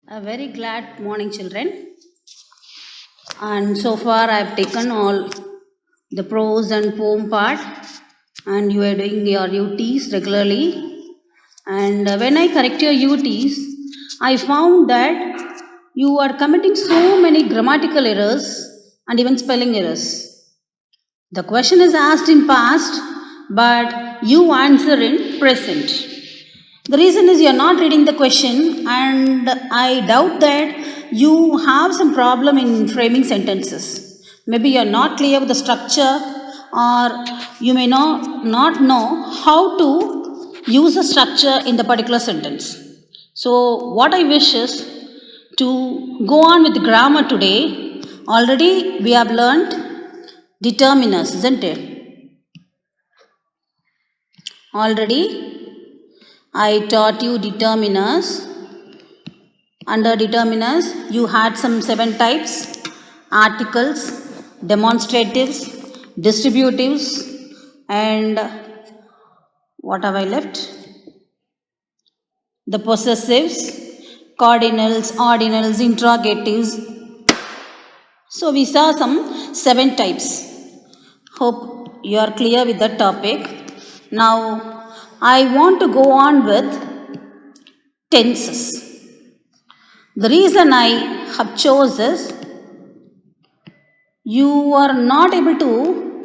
A very glad morning, children. And so far, I've taken all the prose and poem part, and you are doing your UTs regularly. And when I correct your UTs, I found that you are committing so many grammatical errors and even spelling errors. The question is asked in past, but you answer in present. The reason is you're not reading the question, and I doubt that you have some problem in framing sentences. Maybe you're not clear with the structure, or you may not know how to use the structure in the particular sentence. So, what I wish is to go on with grammar today. Already we have learned determiners, isn't it? Already I taught you determiners. Under determiners, you had some 7 types: articles, demonstratives, distributives, and what have I left? The possessives, cardinals, ordinals, interrogatives. So we saw some 7 types. Hope you are clear with the topic. Now I want to go on with tenses. The reason I have chose is you are not able to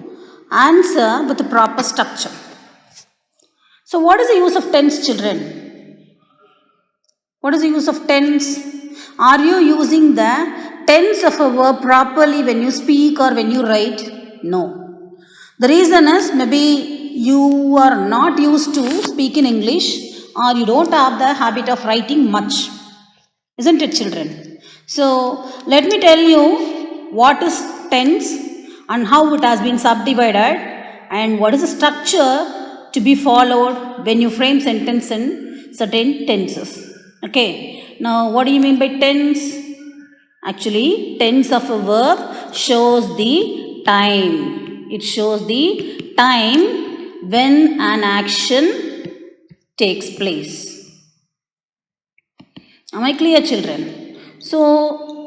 answer with the proper structure. So, what is the use of tense, children? What is the use of tense? Are you using the tense of a verb properly when you speak or when you write? No. The reason is maybe you are not used to speak in English, or you don't have the habit of writing much. Isn't it, children? So, let me tell you what is tense and how it has been subdivided, and what is the structure to be followed when you frame sentence in certain tenses. Okay. Now, what do you mean by tense? Actually, tense of a verb shows the time. It shows the time when an action takes place. Am I clear, children? So,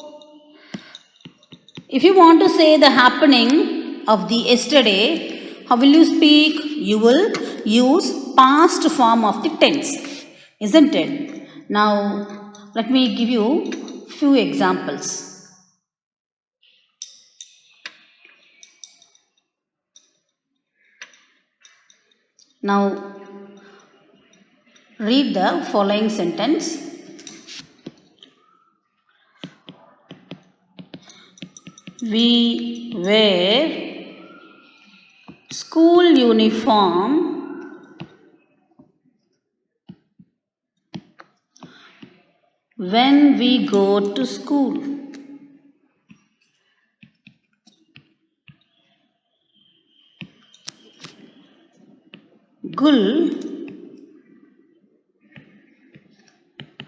if you want to say the happening of the yesterday, how will you speak? You will use past form of the tense, isn't it? Now, let me give you few examples. Now, read the following sentence. We wear school uniform when we go to school. Gul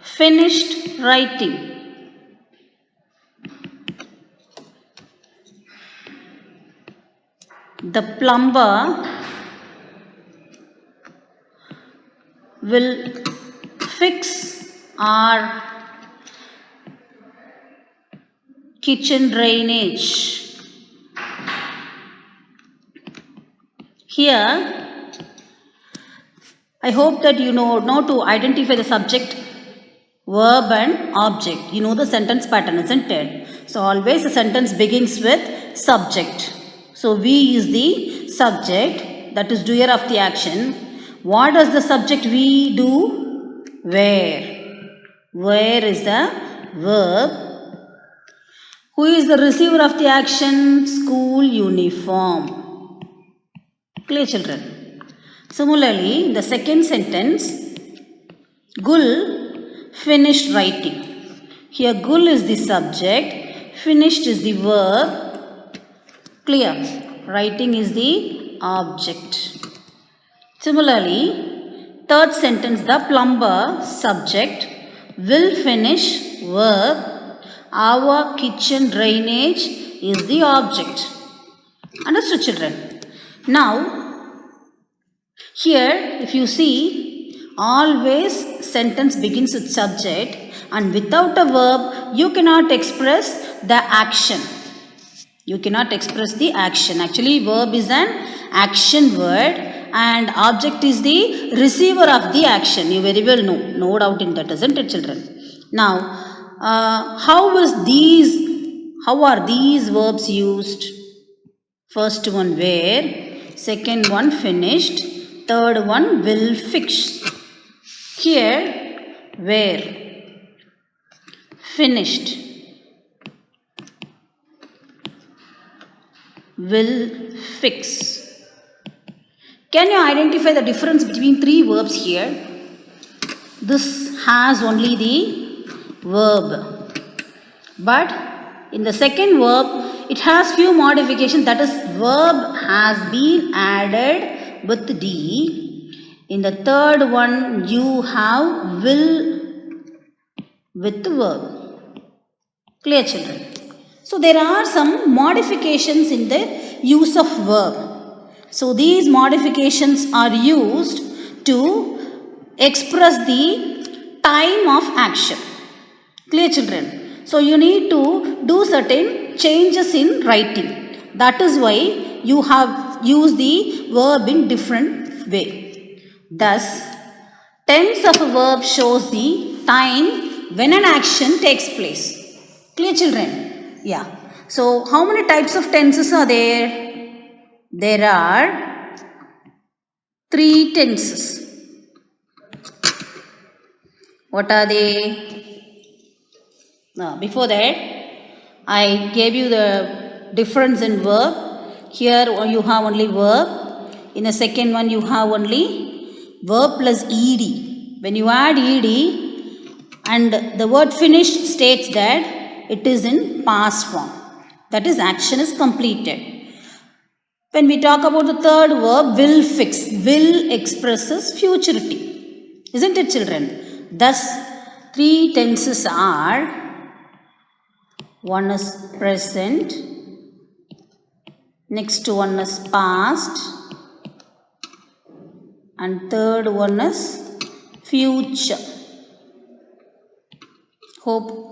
finished writing. The plumber will fix our kitchen drainage. Here, I hope that you know to identify the subject, verb and object. You know the sentence pattern, isn't it? So always the sentence begins with subject. So we is the subject, that is doer of the action. What does the subject we do? Wear. Wear is the verb. Who is the receiver of the action? School uniform. Clear, children? Similarly, in the second sentence, Gul finished writing. Here Gul is the subject, finished is the verb. Clear? Writing is the object. Similarly, third sentence, the plumber, subject, will finish, verb. Our kitchen drainage is the object. Understood, children? Now, here if you see, Always sentence begins with subject, and without a verb you cannot express the action. You cannot express the action. Actually, verb is an action word and object is the receiver of the action. You very well know. No doubt in that, isn't it, children? Now, how are these verbs used? First one where, second one finished, third one will fix. Here, where, finished, will fix. Can you identify the difference between three verbs here? This has only the verb, but in the second verb it has few modifications, that is verb has been added with D. In the third one you have will with the verb. Clear, children? So there are some modifications in the use of verb. So these modifications are used to express the time of action. Clear, children? So you need to do certain changes in writing. That is why you have used the verb in different way. Thus, tense of a verb shows the time when an action takes place. Clear, children? Yeah. So how many types of tenses are there? There are 3 tenses. What are they? Before that, I gave you the difference in verb. Here you have only verb. In the second one you have only verb plus ed. When you add ed and the word finished states that it is in past form. That is, action is completed. When we talk about the third verb, will fix. Will expresses futurity. Isn't it, children? Thus, 3 tenses are, one is present, next one is past, and third one is future. Hope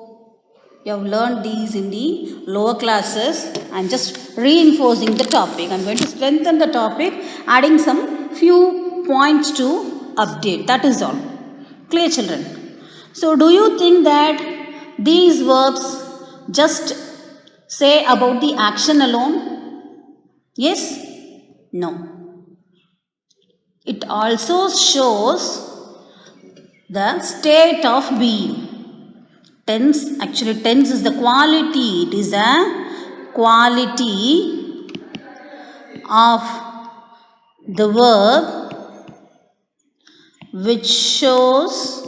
you have learned these in the lower classes. I am just reinforcing the topic. I am going to strengthen the topic, adding some few points to update. That is all. Clear, children? So do you think that these verbs just say about the action alone? Yes? No. It also shows the state of being. Tense is the quality. It is a quality of the verb which shows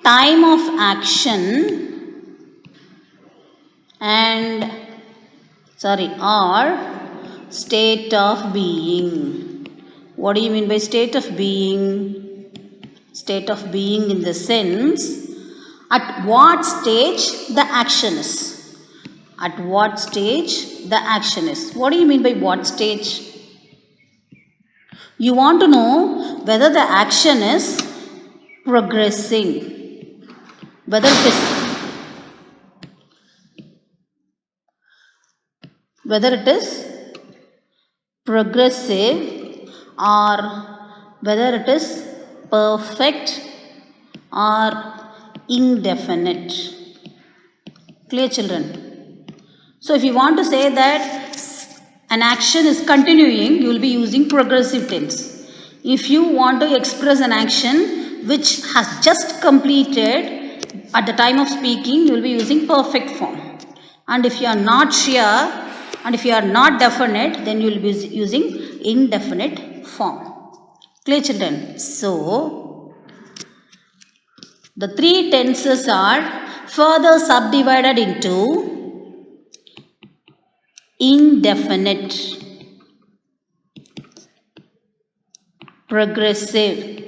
time of action or state of being. What do you mean by state of being? State of being in the sense, at what stage the action is. At what stage the action is. What do you mean by what stage? You want to know whether the action is progressing, whether it is progressive or whether it is perfect or indefinite. Clear, children? So if you want to say that an action is continuing, you will be using progressive tense. If you want to express an action which has just completed at the time of speaking, you will be using perfect form. And if you are not sure and if you are not definite, then you will be using indefinite form. Clear, children? So, the 3 tenses are further subdivided into indefinite, progressive,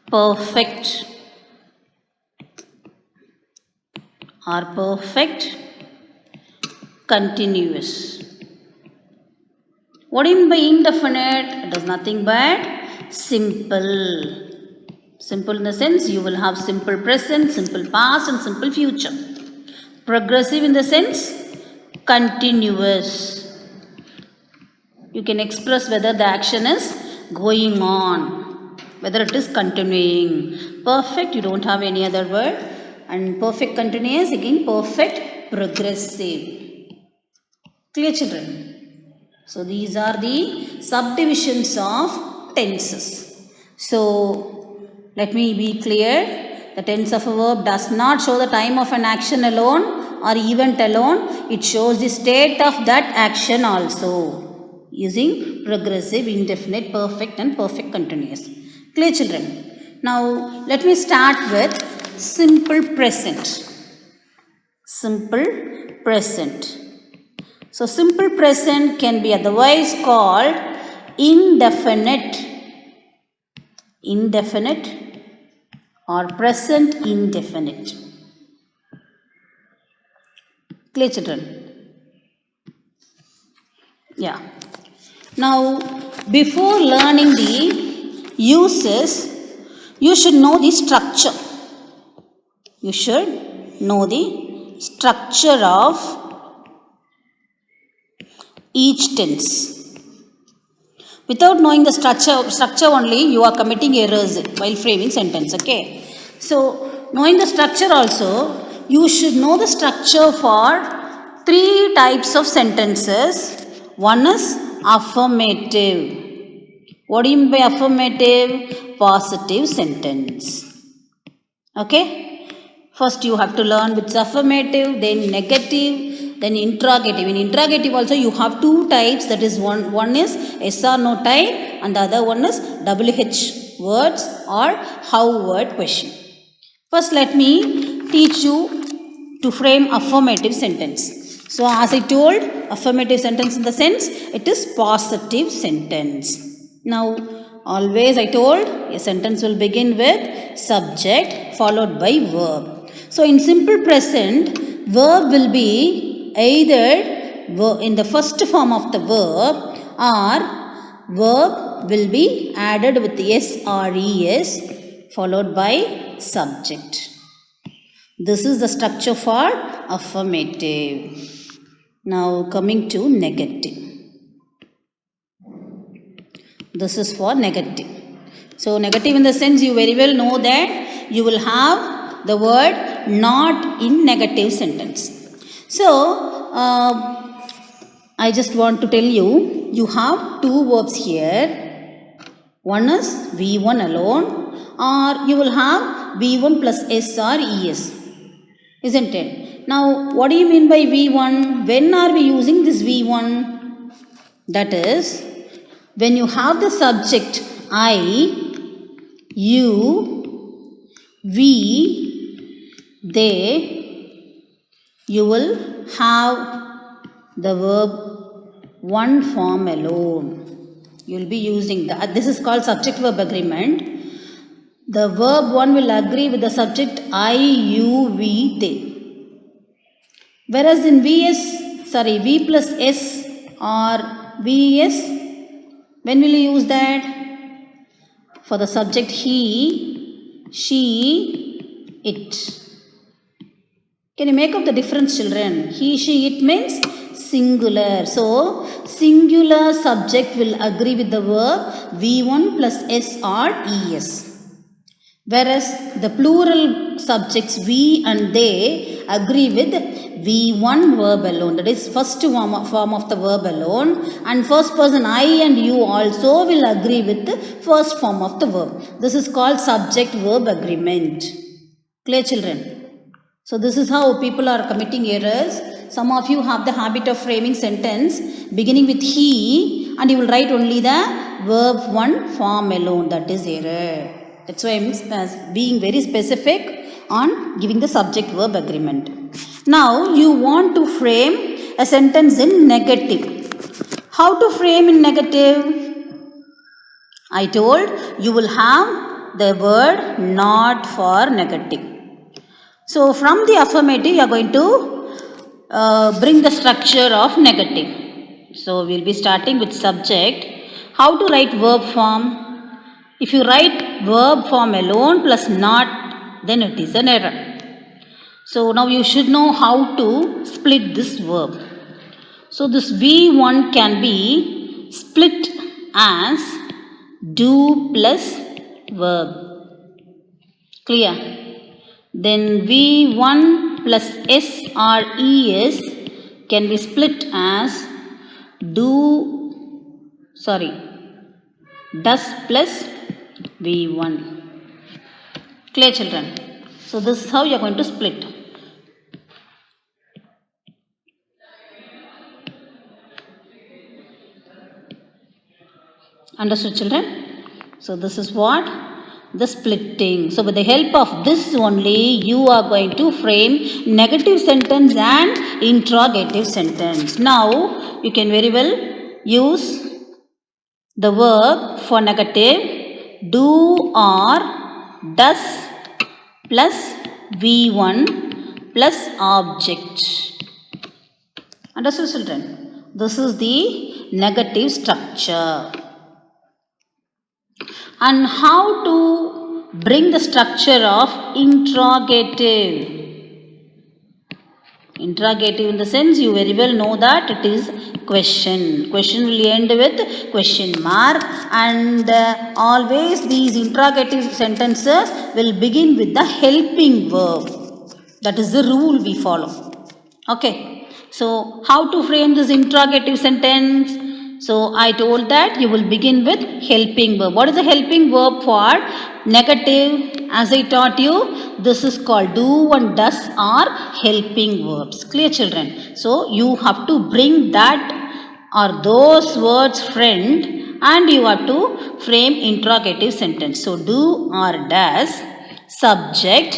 perfect or perfect, continuous. What do you mean by indefinite? It is nothing but simple. Simple in the sense you will have simple present, simple past and simple future. Progressive in the sense continuous. You can express whether the action is going on, whether it is continuing. Perfect, you don't have any other word. And perfect continuous, again perfect progressive. Clear, children? So these are the subdivisions of tenses. So let me be clear. The tense of a verb does not show the time of an action alone or event alone. It shows the state of that action also, using progressive, indefinite, perfect and perfect continuous. Clear, children? Now let me start with simple present. Simple present. So simple present can be otherwise called indefinite. Indefinite or present indefinite. Clear, children? Yeah. Now, before learning the uses, you should know the structure. You should know the structure of each tense. Without knowing the structure only, you are committing errors while framing sentence. Okay. So, knowing the structure also, you should know the structure for 3 types of sentences. One is affirmative. What do you mean by affirmative? Positive sentence. Okay. First you have to learn which is affirmative, then negative, then interrogative. In interrogative also you have 2 types. That is one is yes or no type and the other one is WH words or how word question. First let me teach you to frame affirmative sentence. So as I told, affirmative sentence in the sense it is positive sentence. Now always I told a sentence will begin with subject followed by verb. So in simple present, verb will be either in the first form of the verb or verb will be added with s or es followed by subject. This is the structure for affirmative. Now coming to negative. This is for negative. So negative in the sense you very well know that you will have the word not in negative sentence. So I just want to tell you, you have 2 verbs here. One is V1 alone or you will have V1 plus S or ES. Isn't it? Now what do you mean by V1? When are we using this V1? That is when you have the subject I, you, we, they, you will have the verb one form alone. You will be using that. This is called subject verb agreement. The verb 1 will agree with the subject I, you, we, they. Whereas in V plus S or VS, when will you use that? For the subject he, she, it. Can you make up the difference, children? He, she, it means singular. So, singular subject will agree with the verb V1 plus S or ES. Whereas the plural subjects we and they agree with V1 verb alone. That is first form of the verb alone. And first person I and you also will agree with the first form of the verb. This is called subject verb agreement. Clear, children? So this is how people are committing errors. Some of you have the habit of framing sentence beginning with he and you will write only the verb 1 form alone. That is error. That's why I'm being very specific on giving the subject verb agreement. Now you want to frame a sentence in negative. How to frame in negative? I told you will have the word not for negative. So from the affirmative you are going to bring the structure of negative. So we'll be starting with subject. How to write verb form? If you write verb form alone plus not, then it is an error. So now you should know how to split this verb. So this V1 can be split as do plus verb. Clear? Then V1 plus S or ES can be split as does plus V1. Clear, children? So this is how you are going to split. Understood, children? So this is what? The splitting. So with the help of this only, you are going to frame negative sentence and interrogative sentence. Now, you can very well use the verb for negative, do or does plus V1 plus object. Understood, children? This is the negative structure. And how to bring the structure of interrogative. Interrogative in the sense you very well know that it is question. Question will end with question mark, and always these interrogative sentences will begin with the helping verb. That is the rule we follow. Okay. So how to frame this interrogative sentence? So I told that you will begin with helping verb. What is the helping verb for negative? As I taught you, this is called do and does are helping verbs. Clear, children? So you have to bring that or those words friend and you have to frame interrogative sentence. So do or does, subject,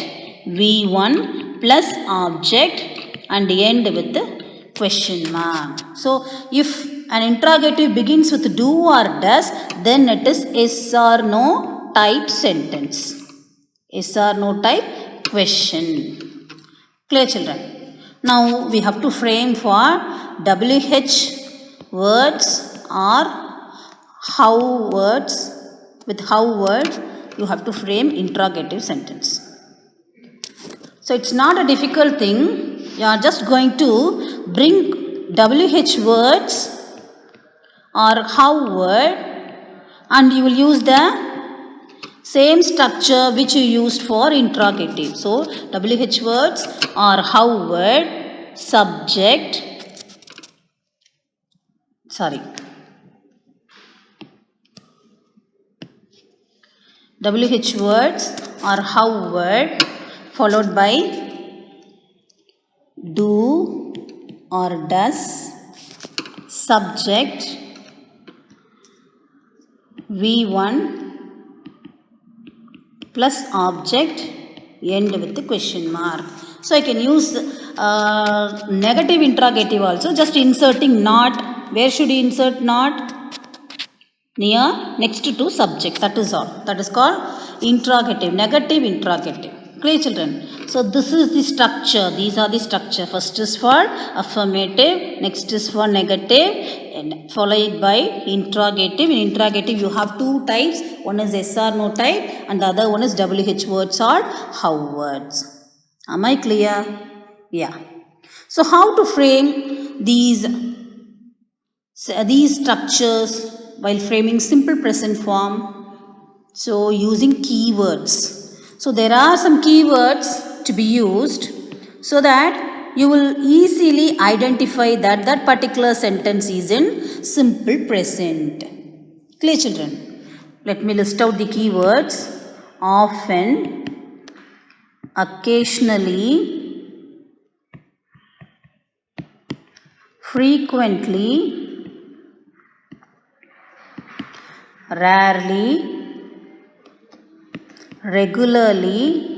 V1 plus object and end with the question mark. So if an interrogative begins with do or does, then it is yes or no type sentence. Yes or no type question. Clear, children? Now we have to frame for WH words or how words. With how word you have to frame interrogative sentence. So it's not a difficult thing. You are just going to bring WH words or how word and you will use the same structure which you used for interrogative. So WH words or how word, subject, WH words or how word followed by do or does, subject, V1 plus object, end with the question mark. So I can use negative interrogative also, just inserting not. Where should you insert not? Near, next to subject. That is all. That is called interrogative, negative interrogative. Clear, children? So this is the structure. These are the structure. First is for affirmative, next is for negative, and followed by interrogative. In interrogative, you have two types. One is yes or no type, and the other one is WH words or how words. Am I clear? Yeah. So how to frame these structures while framing simple present form? So using keywords. So there are some keywords to be used so that you will easily identify that that particular sentence is in simple present. Clear, children? Let me list out the keywords. Often, occasionally, frequently, rarely, regularly,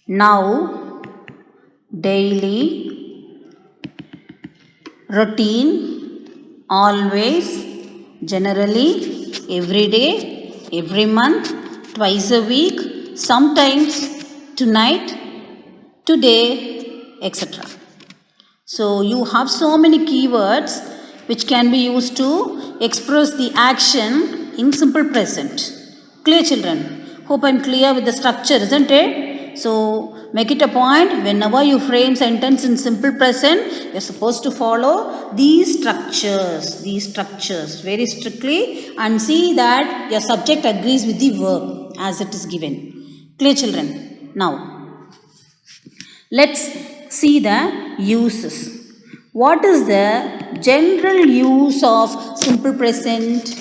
now, daily, routine, always, generally, every day, every month, twice a week, sometimes, tonight, today, etc. So you have so many keywords which can be used to express the action in simple present. Clear, children? Hope I'm clear with the structure, isn't it? So make it a point, whenever you frame sentence in simple present, you're supposed to follow these structures very strictly and see that your subject agrees with the verb as it is given. Clear, children? Now let's see the uses. What is the general use of simple present?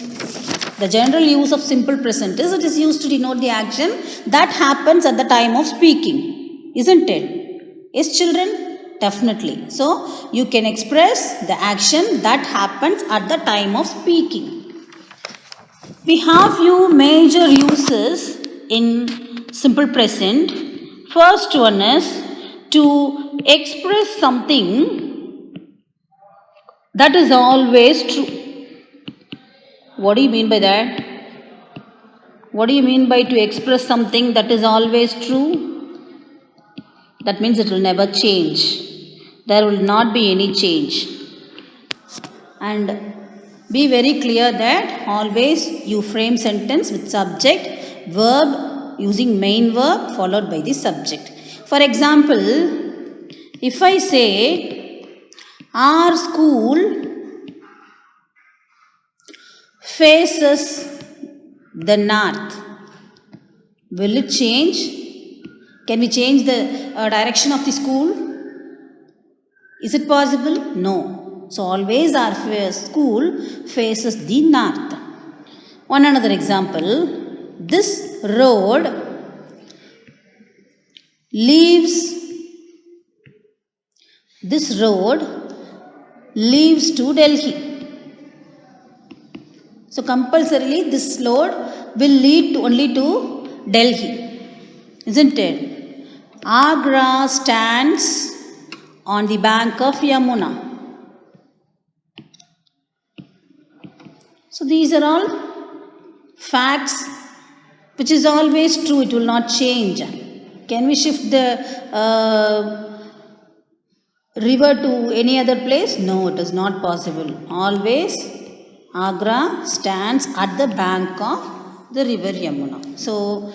The general use of simple present is it is used to denote the action that happens at the time of speaking. Isn't it? Yes, children? Definitely. So, you can express the action that happens at the time of speaking. We have few major uses in simple present. First one is to express something that is always true. What do you mean by that? What do you mean by to express something that is always true? That means it will never change. There will not be any change. And be very clear that always you frame sentence with subject, verb, using main verb followed by the subject. For example, if I say, our school faces the north, will it change? Can we change the direction of the school? Is it possible? No. So always our school faces the north. One another example, this road leaves to Delhi. So compulsorily this road will lead only to Delhi, isn't it? Agra stands on the bank of Yamuna. So these are all facts which is always true, it will not change. Can we shift the river to any other place? No, it is not possible. Always Agra stands at the bank of the river Yamuna. So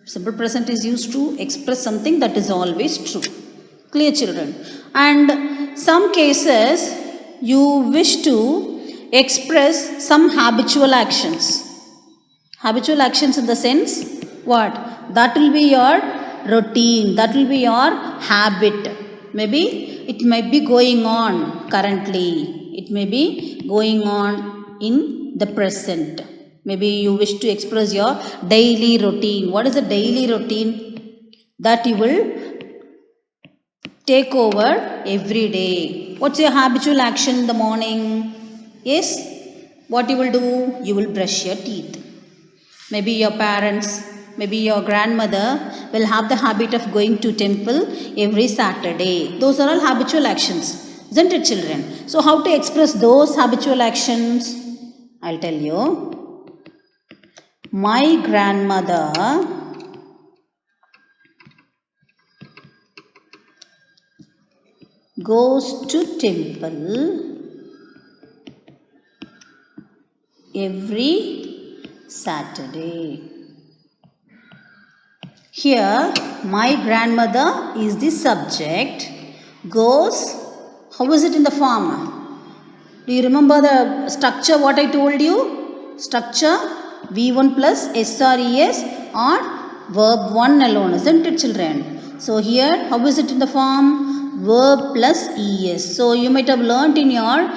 simple present is used to express something that is always true. Clear, children? And some cases you wish to express some habitual actions. Habitual actions in the sense what? That will be your routine, that will be your habit. Maybe it might be going on currently, it may be going on in the present. Maybe you wish to express your daily routine. What is the daily routine? That you will take over every day. What's your habitual action in the morning? Yes, what you will do? You will brush your teeth. Maybe your parents, maybe your grandmother will have the habit of going to temple every Saturday. Those are all habitual actions, isn't it, children? So how to express those habitual actions? I'll tell you. My grandmother goes to temple every Saturday. Here, my grandmother is the subject. Goes, how is it in the form? Do you remember the structure what I told you? Structure V1 plus SRES or verb 1 alone, isn't it, children? So here, how is it in the form? Verb plus ES. So you might have learnt in your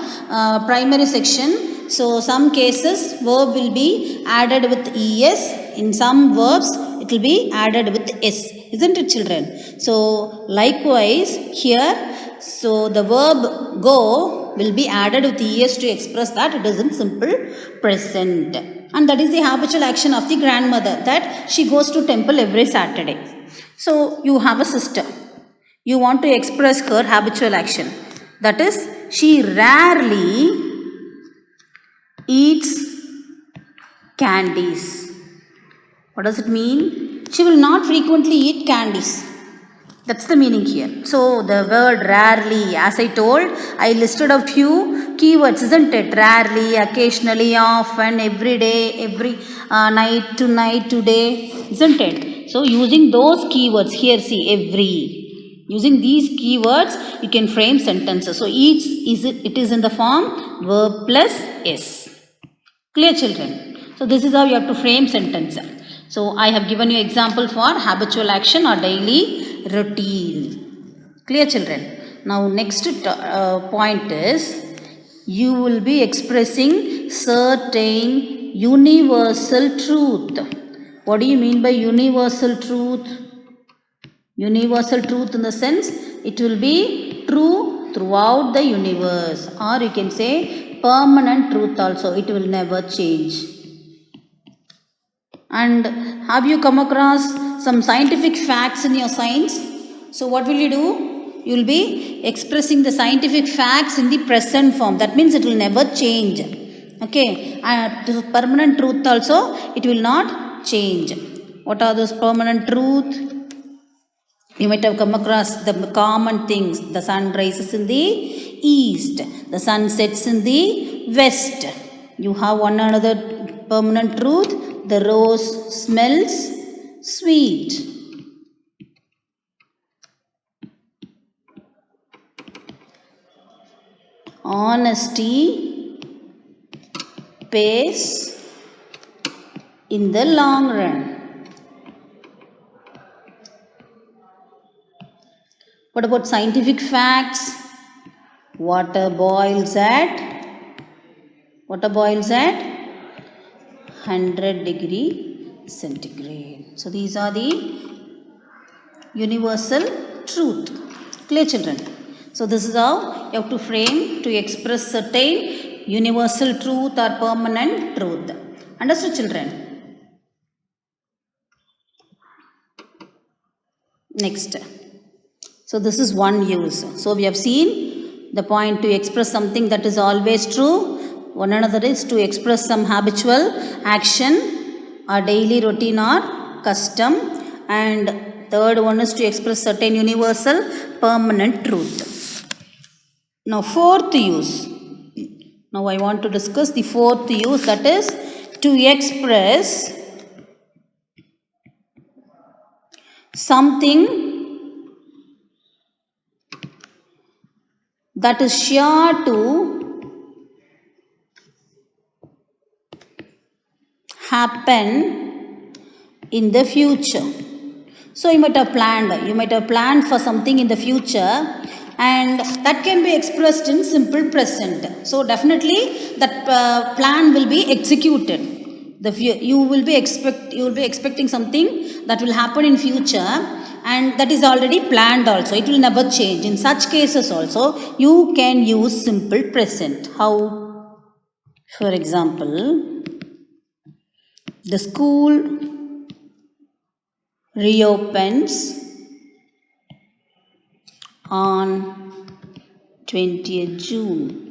primary section. So some cases verb will be added with ES. In some verbs it will be added with S. Isn't it, children? So likewise here, so the verb go will be added with ES to express that it is in simple present. And that is the habitual action of the grandmother, that she goes to temple every Saturday. So you have a sister. You want to express her habitual action. That is, she rarely eats candies. What does it mean? She will not frequently eat candies. That's the meaning here. So the word rarely, as I told, I listed a few keywords, isn't it? Rarely, occasionally, often, every day, every night, tonight, today, isn't it? So using those keywords here, see, every. Using these keywords, you can frame sentences. So each it is in the form verb plus s. Clear, children? So this is how you have to frame sentence. So I have given you example for habitual action or daily routine. Clear, children? Now next point is you will be expressing certain universal truth. What do you mean by universal truth? Universal truth in the sense it will be true throughout the universe, or you can say permanent truth also, it will never change. And have you come across some scientific facts in your science? So what will you do? You will be expressing the scientific facts in the present form. That means it will never change. Okay, and permanent truth also, it will not change. What are those permanent truth? You might have come across the common things. The sun rises in the east. The sun sets in the west. You have one another permanent truth. The rose smells sweet. Honesty pays in the long run. What about scientific facts? Water boils at 100 degree centigrade. So these are the universal truth. Clear, children? So this is how you have to frame to express certain universal truth or permanent truth. Understood, children? Next. So this is one use. So we have seen the point to express something that is always true. One another is to express some habitual action or daily routine or custom. And third one is to express certain universal permanent truth. Now fourth use. Now I want to discuss the fourth use, that is to express something that is sure to happen in the future. So you might have planned for something in the future, and that can be expressed in simple present. So definitely that plan will be executed. You will be expecting something that will happen in future, and that is already planned also. It will never change. In such cases also, you can use simple present. How? For example, the school reopens on 20th June.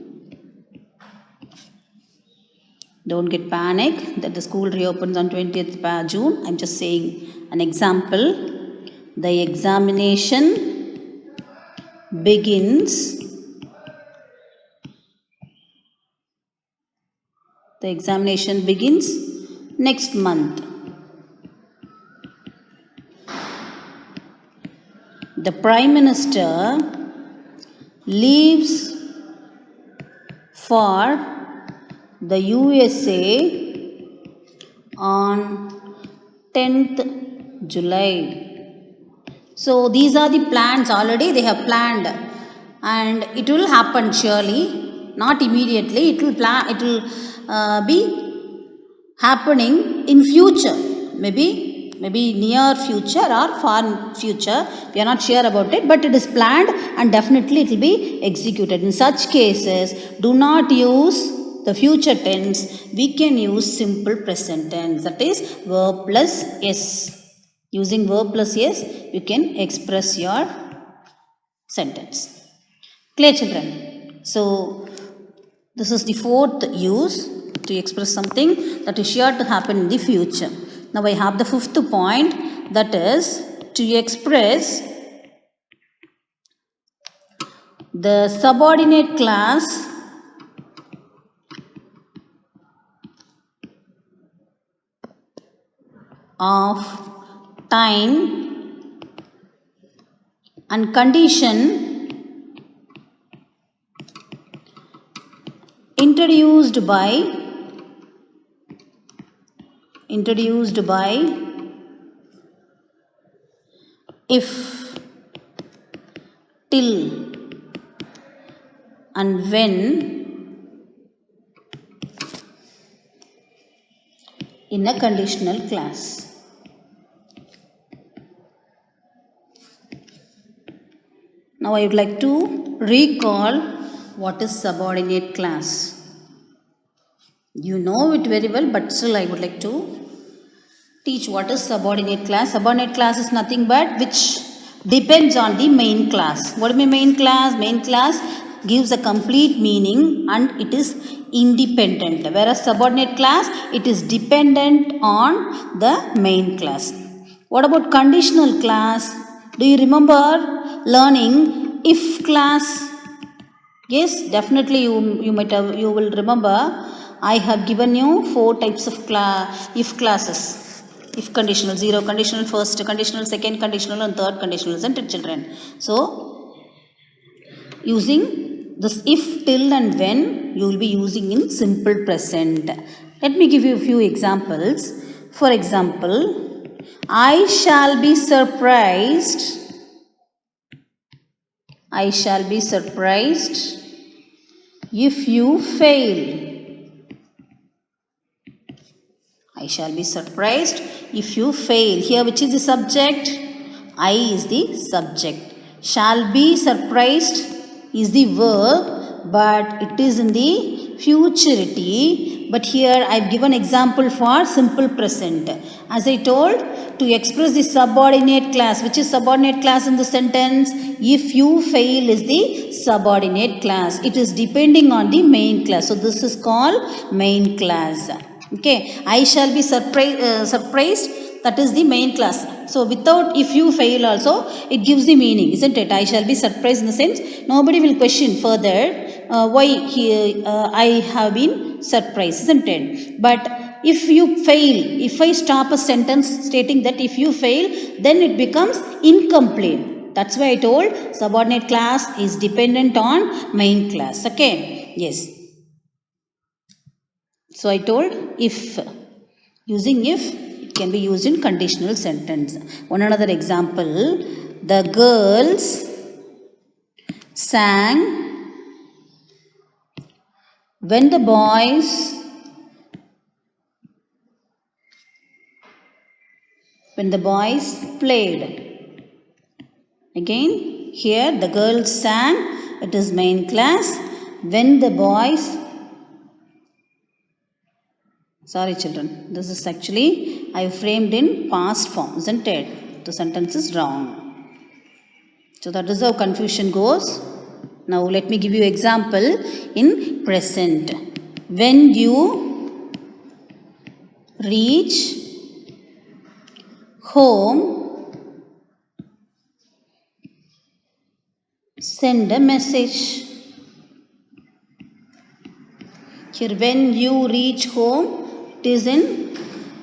Don't get panic that the school reopens on 20th June. I'm just saying an example. The examination begins next month. The Prime Minister leaves for the USA on 10th July. So these are the plans already they have planned, and it will happen surely, not immediately. It will be happening in future, maybe near future or far future. We are not sure about it, but it is planned and definitely it will be executed. In such cases, do not use the future tense. We can use simple present tense, that is verb plus s. Using verb plus s, you can express your sentence. Clear, children? So this is the fourth use to express something that is sure to happen in the future. Now I have the fifth point, that is to express the subordinate class of time and condition introduced by if, till and when in a conditional class. Now I would like to recall what is subordinate class. You know it very well, but still I would like to teach what is subordinate class. Subordinate class is nothing but which depends on the main class. What is my main class? Main class gives a complete meaning and it is independent. Whereas subordinate class, it is dependent on the main class. What about conditional class? Do you remember learning if class? Yes, definitely you will remember. I have given you 4 types of if classes. If conditional, 0 conditional, first conditional, second conditional and third conditional, isn't it, children? So, using this if, till and when, you will be using in simple present. Let me give you a few examples. For example, I shall be surprised. I shall be surprised if you fail. I shall be surprised if you fail. Here, which is the subject? I is the subject. Shall be surprised is the verb, but it is in the futurity. But here I have given example for simple present. As I told, to express the subordinate class. Which is subordinate class in the sentence? If you fail is the subordinate class. It is depending on the main class. So this is called main class. Okay, I shall be surprised, that is the main class. So without if you fail also, it gives the meaning, isn't it? I shall be surprised in the sense, nobody will question further why I have been surprised, isn't it? But if you fail, if I stop a sentence stating that if you fail, then it becomes incomplete. That's why I told subordinate class is dependent on main class. Okay, yes. So I told if, using if, it can be used in conditional sentence. One another example, the girls sang when the boys played. Again, here the girls sang, it is main class. When the boys, sorry children, this is actually I framed in past form, isn't it? The sentence is wrong. So that is how confusion goes. Now let me give you example in present. When you reach home, send a message. Here when you reach home, it is in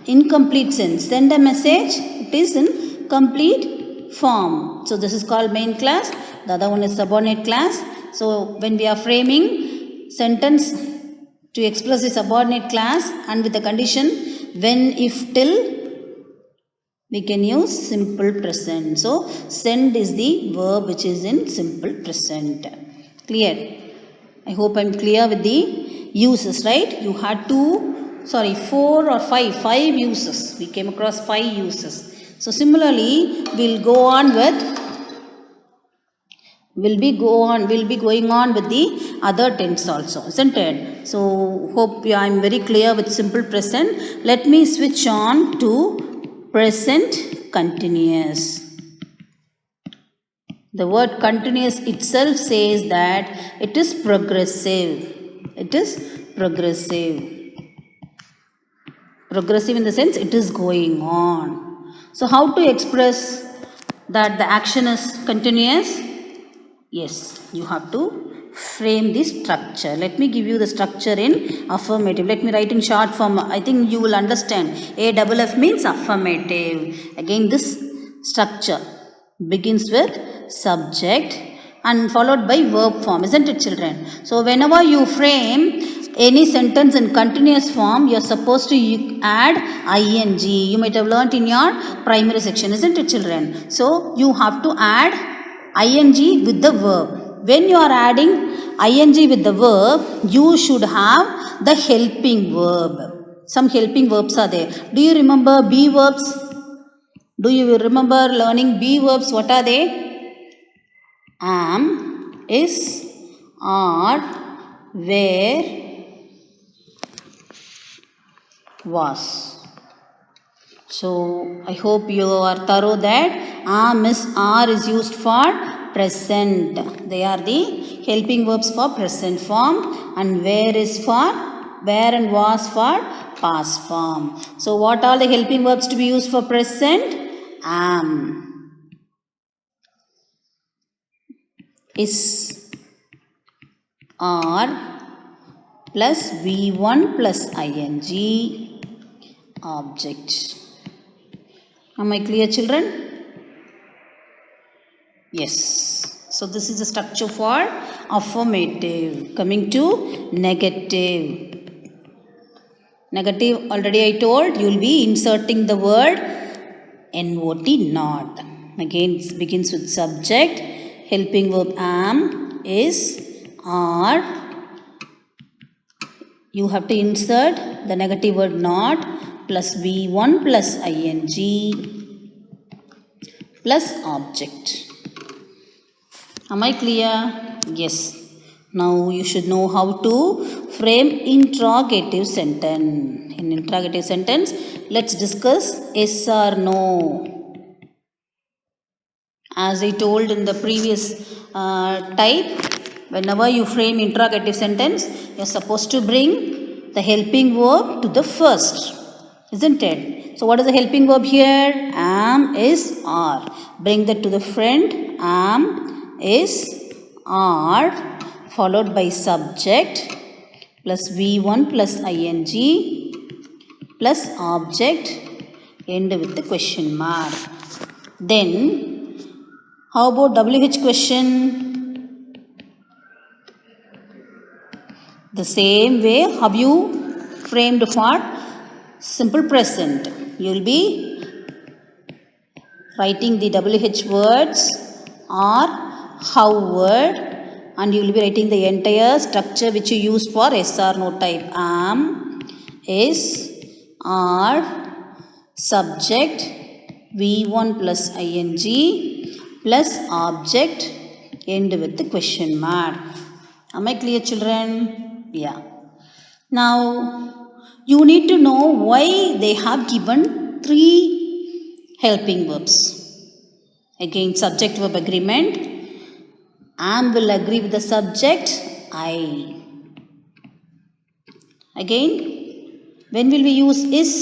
incomplete sense. Send a message, it is in complete form. So this is called main class. The other one is subordinate class. So when we are framing sentence to express the subordinate class and with the condition when, if, till, we can use simple present. So send is the verb which is in simple present. Clear? I hope I am clear with the uses, right? You had 4 or 5 uses. We came across 5 uses. So similarly, we'll be going on with the other tense also, isn't it? So hope I am very clear with simple present. Let me switch on to present continuous. The word continuous itself says that it is progressive. It is progressive. Progressive in the sense it is going on. So how to express that the action is continuous? Yes, you have to frame the structure. Let me give you the structure in affirmative. Let me write in short form. I think you will understand. AFF means affirmative. Again, this structure begins with subject and followed by verb form, isn't it, children? So whenever you frame any sentence in continuous form, you are supposed to add ing. You might have learnt in your primary section, isn't it, children? So you have to add ing with the verb. When you are adding ing with the verb, you should have the helping verb. Some helping verbs are there. Do you remember be verbs? Do you remember learning be verbs? What are they? Am, is, are, were, was. So I hope you are thorough that am, is, are is used for present. They are the helping verbs for present form, and where is for where and was for past form. So what are the helping verbs to be used for present? Am, is, are plus V1 plus ing object. Am I clear, children? Yes. So this is the structure for affirmative. Coming to negative. Negative, already I told, you will be inserting the word not, not. Again, it begins with subject, helping verb am, is, are. You have to insert the negative word not plus V1 plus ing plus object. Am I clear? Yes. Now you should know how to frame interrogative sentence. In interrogative sentence, let's discuss yes or no. As I told in the previous type, whenever you frame interrogative sentence, you are supposed to bring the helping verb to the first, isn't it? So what is the helping verb here? Am, is, are. Bring that to the front. Am, is, are, followed by subject plus V1 plus ing plus object, end with the question mark. Then how about WH question? The same way have you framed for simple present. You will be writing the WH words or how word, and you will be writing the entire structure which you use for yes or no type. Am, is, are, subject, V1 plus ing plus object, end with the question mark. Am I clear, children? Yeah. Now, you need to know why they have given 3 helping verbs. Again, subject verb agreement. Am will agree with the subject, I. Again, when will we use is?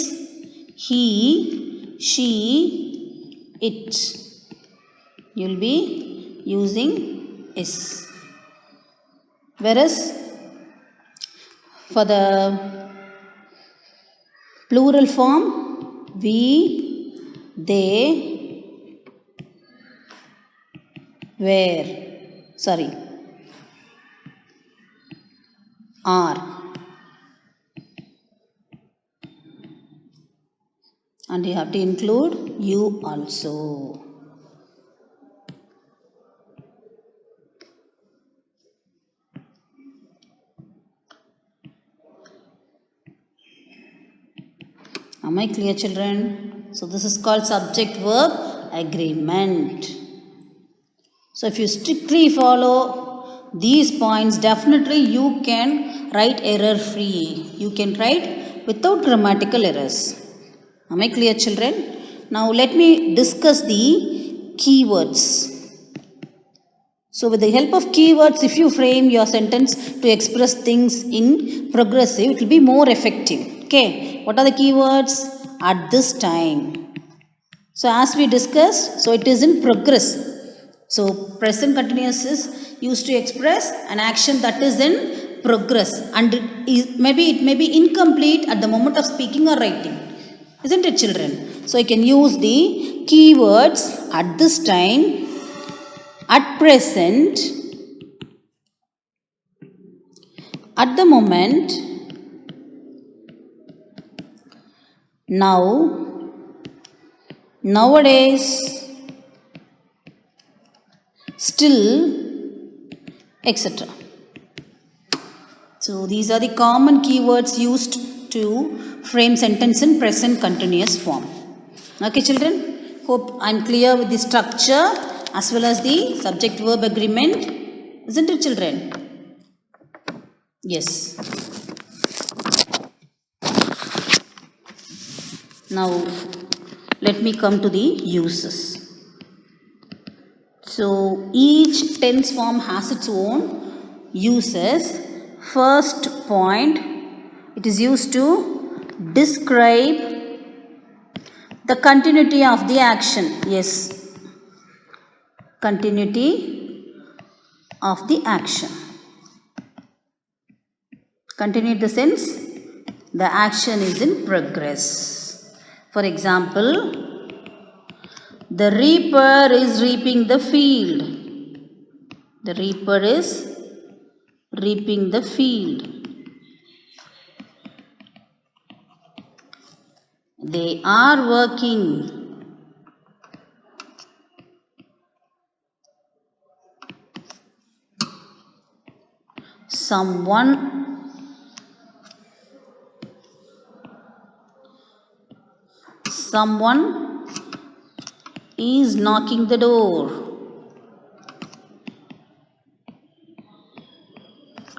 He, she, it. You will be using is. Whereas for the plural form, we, they, were. Sorry, are. And you have to include you also. Am I clear, children? So this is called subject verb agreement. So if you strictly follow these points, definitely you can write error free. You can write without grammatical errors. Am I clear, children? Now let me discuss the keywords. So with the help of keywords, if you frame your sentence to express things in progressive, it will be more effective. Okay. What are the keywords? At this time. So as we discussed, so it is in progress. So present continuous is used to express an action that is in progress, and it may be incomplete at the moment of speaking or writing. Isn't it, children? So I can use the keywords at this time, at present, at the moment, now, nowadays, still, etc. So these are the common keywords used to frame sentence in present continuous form. Okay, children? Hope I'm clear with the structure as well as the subject verb agreement. Isn't it, children? Yes. Now let me come to the uses. So each tense form has its own uses. First point, it is used to describe the continuity of the action. Yes, continuity of the action. Continue in the sense the action is in progress. For example, the reaper is reaping the field. The reaper is reaping the field. They are working. Someone is knocking the door.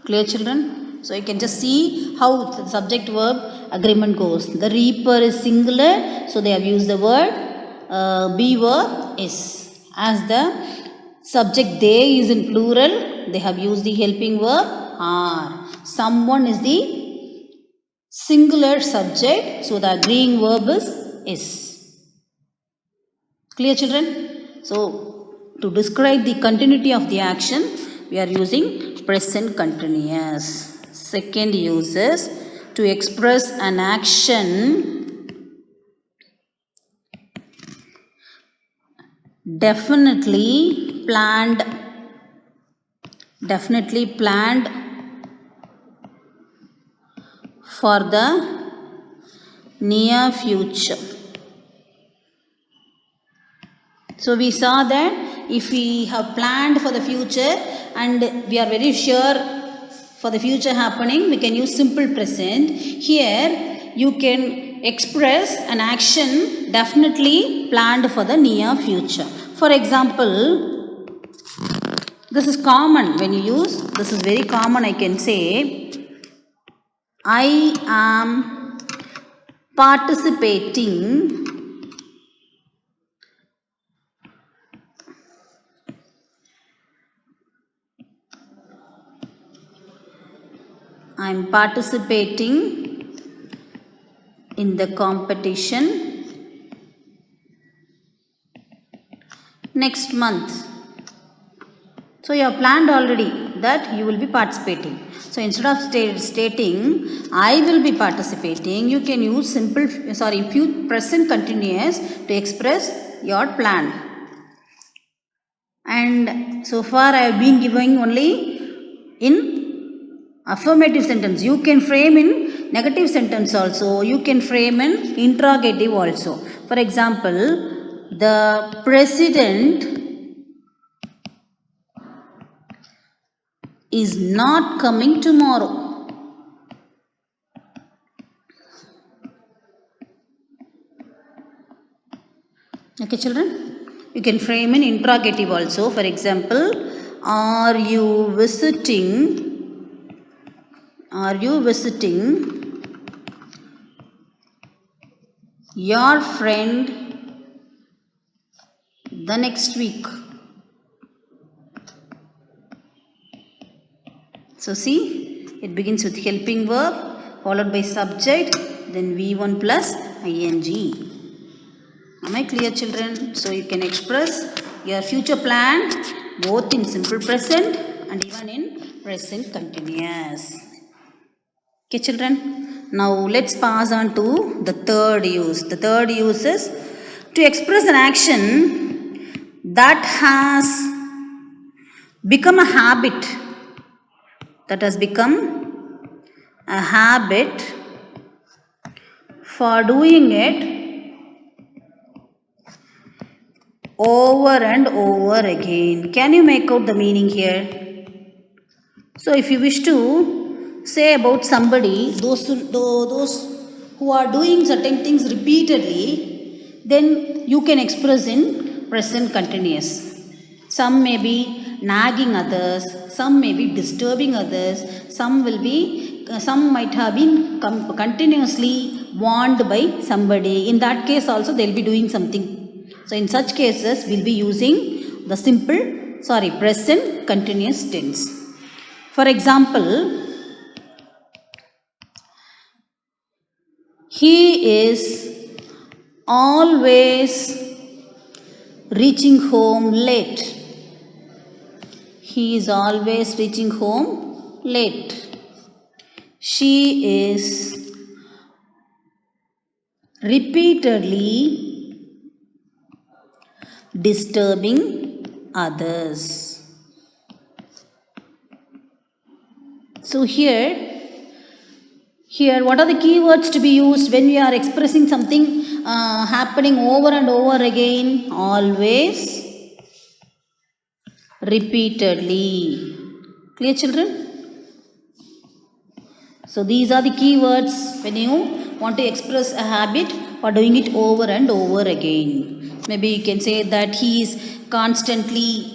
Clear, children? So you can just see how the subject verb agreement goes. The reaper is singular, so they have used the word be verb is. As the subject they is in plural, they have used the helping verb are. Someone is the singular subject, so the agreeing verb is. Clear, children? So to describe the continuity of the action, we are using present continuous. Second use is to express an action definitely planned for the near future. So we saw that if we have planned for the future and we are very sure for the future happening, we can use simple present. Here you can express an action definitely planned for the near future. For example, this is common when you use, this is very common. I can say, I am participating in the competition next month. So you have planned already that you will be participating. So instead of stating I will be participating, you can use present continuous to express your plan. And so far I have been giving only in affirmative sentence. You can frame in negative sentence also. You can frame in interrogative also. For example, the president is not coming tomorrow. Okay, children? You can frame in interrogative also. For example, are you visiting your friend the next week? So see, it begins with helping verb followed by subject, then V1 plus ing. Am I clear, children? So you can express your future plan both in simple present and even in present continuous. Okay, children. Now let's pass on to the third use. The third use is to express an action that has become a habit. That has become a habit for doing it over and over again. Can you make out the meaning here? So if you wish to say about somebody, those who are doing certain things repeatedly, then you can express in present continuous. Some may be nagging others, some may be disturbing others, some might have been continuously warned by somebody. In that case also they will be doing something. So in such cases we'll be using the present continuous tense. For example, he is always reaching home late. He is always reaching home late. She is repeatedly disturbing others. So here what are the keywords to be used when we are expressing something happening over and over again? Always, repeatedly. Clear, children? So these are the keywords when you want to express a habit or doing it over and over again. Maybe you can say that he is constantly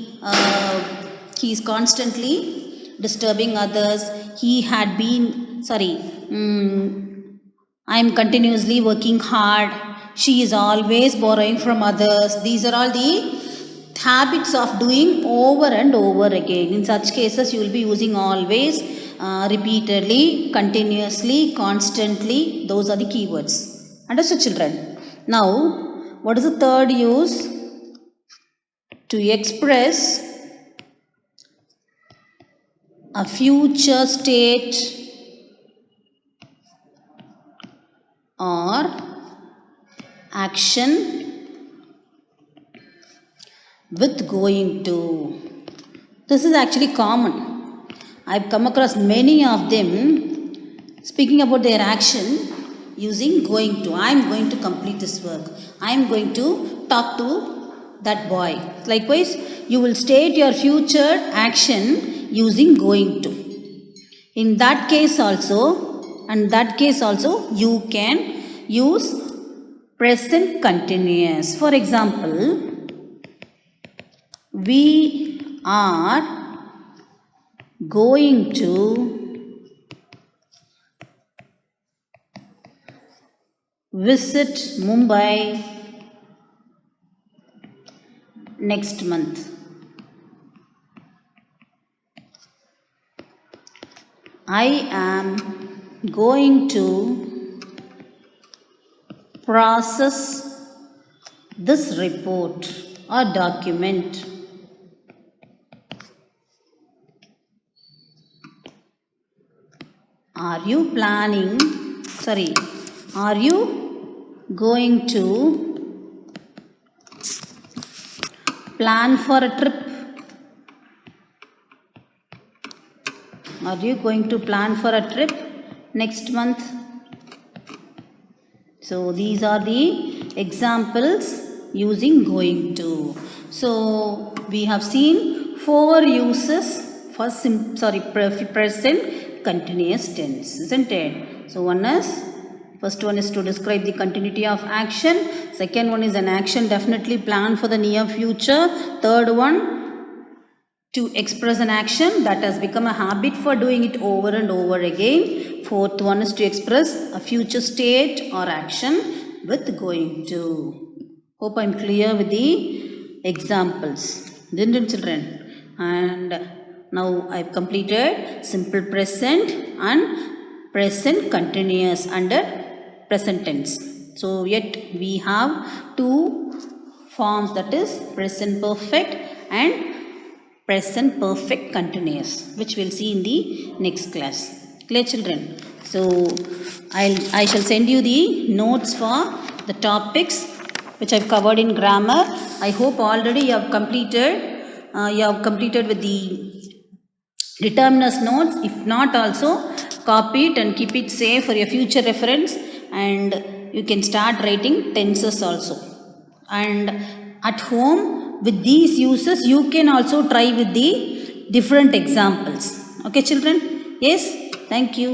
disturbing others. He had been, I am continuously working hard. She is always borrowing from others. These are all the habits of doing over and over again. In such cases, you will be using always, repeatedly, continuously, constantly. Those are the keywords. Understood, children? Now, what is the third use? To express a future state or action with going to. This is actually common. I've come across many of them speaking about their action using going to. I am going to complete this work. I am going to talk to that boy. Likewise, you will state your future action using going to. In that case also, you can use present continuous. For example, we are going to visit Mumbai next month. I am going to process this report or document. Are you going to plan for a trip? Are you going to plan for a trip next month? So these are the examples using going to. So we have seen 4 uses for present continuous tense, isn't it? So first one is to describe the continuity of action. Second one is an action definitely planned for the near future. Third one, to express an action that has become a habit for doing it over and over again. Fourth one is to express a future state or action with going to. Hope I am clear with the examples. Didn't it, children? And now I have completed simple present and present continuous under present tense. So yet we have two forms, that is present perfect and present perfect continuous, which we'll see in the next class. Clear, children? So I shall send you the notes for the topics which I've covered in grammar. I hope already you have completed. With the determiners notes. If not, also copy it and keep it safe for your future reference. And you can start writing tenses also. And at home with these uses, you can also try with the different examples. Okay, children? Yes. Thank you.